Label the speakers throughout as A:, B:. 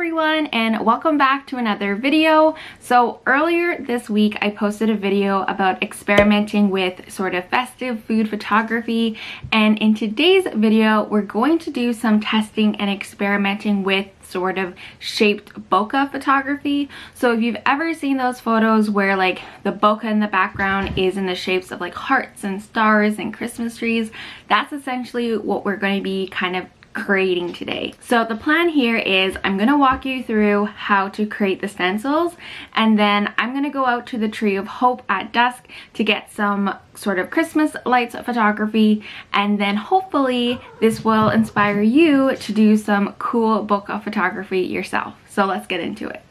A: everyone, and welcome back to another video. So earlier this week I posted a video about experimenting with sort of festive food photography, and in today's video we're going to do some testing and experimenting with sort of shaped bokeh photography. So if you've ever seen those photos where like the bokeh in the background is in the shapes of like hearts and stars and Christmas trees, that's essentially what we're going to be kind of creating today. So the plan here is I'm going to walk you through how to create the stencils, and then I'm going to go out to the Tree of Hope at dusk to get some sort of Christmas lights photography, and then hopefully this will inspire you to do some cool bokeh photography yourself. So let's get into it.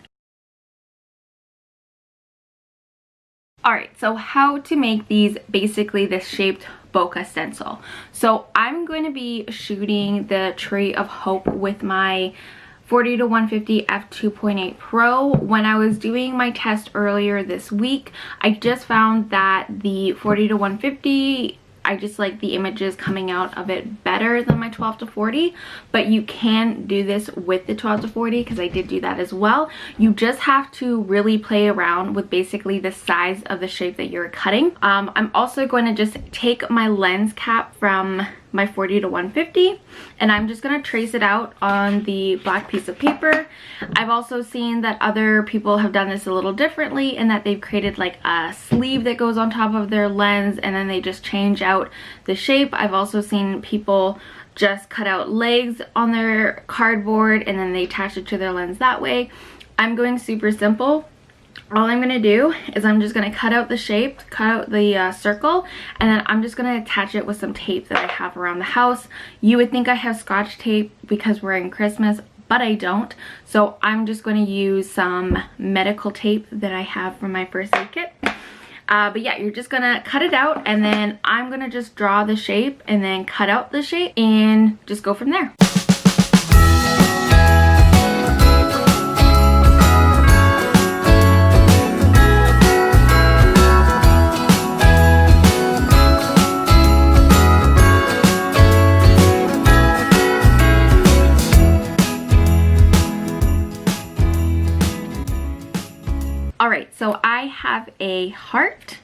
A: Alright, so how to make these, basically this shaped bokeh stencil. So I'm going to be shooting the Tree of Hope with my 40-150 F2.8 Pro. When I was doing my test earlier this week, I just found that the 40-150, I just like the images coming out of it better than my 12-40, but you can do this with the 12-40 because I did do that as well. You just have to really play around with basically the size of the shape that you're cutting. I'm also going to just take my lens cap from my 40-150 and I'm just going to trace it out on the black piece of paper. I've also seen that other people have done this a little differently in that they've created like a sleeve that goes on top of their lens and then they just change out the shape. I've also seen people just cut out legs on their cardboard and then they attach it to their lens that way. I'm going super simple. All I'm going to do is I'm just going to cut out the shape, cut out the circle, and then I'm just going to attach it with some tape that I have around the house. You would think I have Scotch tape because we're in Christmas, but I don't. So I'm just going to use some medical tape that I have from my first aid kit. But yeah, you're just going to cut it out, and then I'm going to just draw the shape and then cut out the shape and just go from there. Alright, so I have a heart,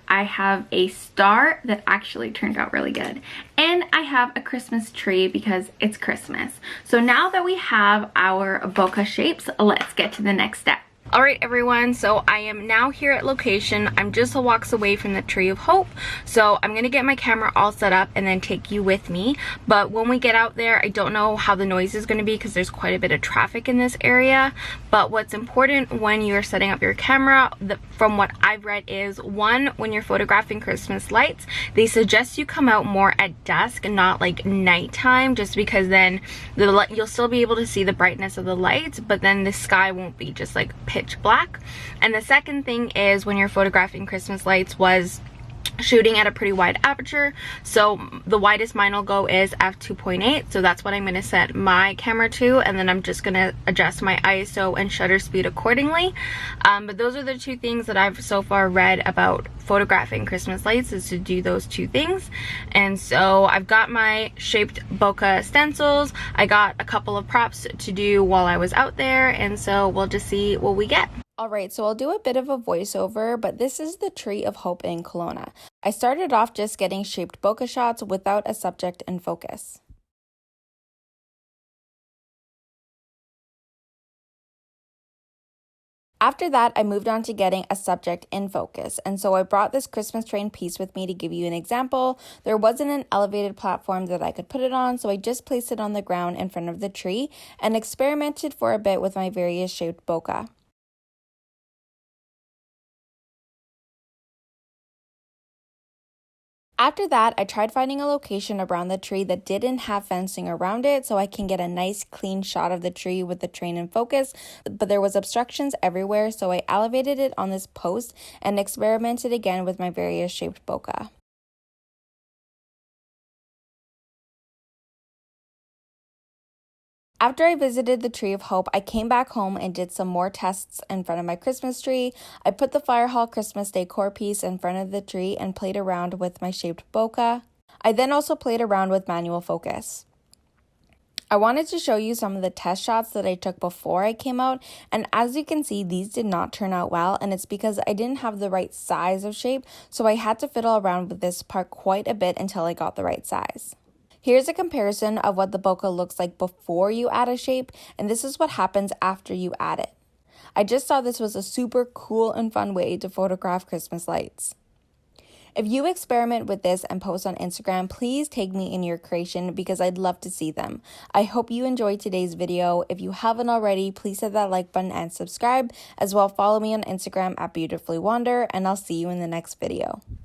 A: I have a star that actually turned out really good, and I have a Christmas tree because it's Christmas. So now that we have our bokeh shapes, let's get to the next step. Alright everyone, so I am now here at location. I'm just a walks away from the Tree of Hope, so I'm going to get my camera all set up and then take you with me. But when we get out there, I don't know how the noise is going to be because there's quite a bit of traffic in this area. But what's important when you're setting up your camera, from what I've read, is one, when you're photographing Christmas lights, they suggest you come out more at dusk and not like nighttime, just because then you'll still be able to see the brightness of the lights, but then the sky won't be just like pitch black. And the second thing is when you're photographing Christmas lights was shooting at a pretty wide aperture. So the widest mine will go is f2.8, so that's what I'm going to set my camera to, and then I'm just going to adjust my ISO and shutter speed accordingly. But those are the two things that I've so far read about photographing Christmas lights, is to do those two things. And so I've got my shaped bokeh stencils. I got a couple of props to do while I was out there, and so we'll just see what we get. Alright, so I'll do a bit of a voiceover, but this is the Tree of Hope in Kelowna. I started off just getting shaped bokeh shots without a subject in focus. After that, I moved on to getting a subject in focus, and so I brought this Christmas train piece with me to give you an example. There wasn't an elevated platform that I could put it on, so I just placed it on the ground in front of the tree and experimented for a bit with my various shaped bokeh. After that, I tried finding a location around the tree that didn't have fencing around it so I can get a nice clean shot of the tree with the train in focus, but there was obstructions everywhere, so I elevated it on this post and experimented again with my various shaped bokeh. After I visited the Tree of Hope, I came back home and did some more tests in front of my Christmas tree. I put the Fire Hall Christmas decor piece in front of the tree and played around with my shaped bokeh. I then also played around with manual focus. I wanted to show you some of the test shots that I took before I came out, and as you can see, these did not turn out well, and it's because I didn't have the right size of shape, so I had to fiddle around with this part quite a bit until I got the right size. Here's a comparison of what the bokeh looks like before you add a shape, and this is what happens after you add it. I just thought this was a super cool and fun way to photograph Christmas lights. If you experiment with this and post on Instagram, please tag me in your creation because I'd love to see them. I hope you enjoyed today's video. If you haven't already, please hit that like button and subscribe. As well, follow me on Instagram at beautifullywander, and I'll see you in the next video.